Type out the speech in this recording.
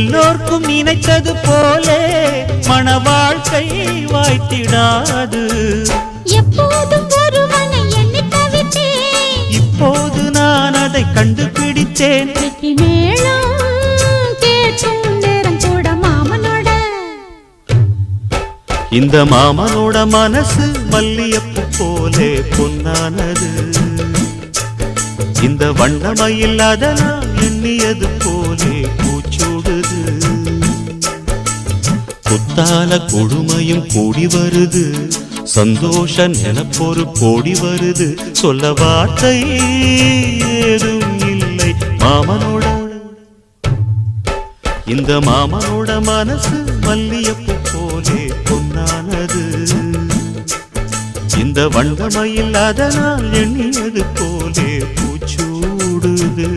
எல்லோர்க்கும் நினைத்தது போலே மன வாழ்க்கை வாய்த்திடாது. எப்போதும் ஒருவனை எண்ணி தவித்தேன், இப்போது நான் அதை கண்டுபிடித்தேன். இந்த மாமனோட மனசு மல்லியப்பு போலே பொன்னானது. இந்த வண்ணமயில் அதனால் எண்ணியது போலே பூச்சூடுது. புத்தால கொடுமையும் கூடி வருது, சந்தோஷ நினைப்பொரு கோடி வருது. சொல்ல வார்த்தை ஏதும் இல்லை மாமனோட. இந்த மாமனோட மனசு மல்லியப்பு போலே பொன்னானது. இந்த வண்ணமயில் அதனால் எண்ணியது போலே பூச்சூடுது.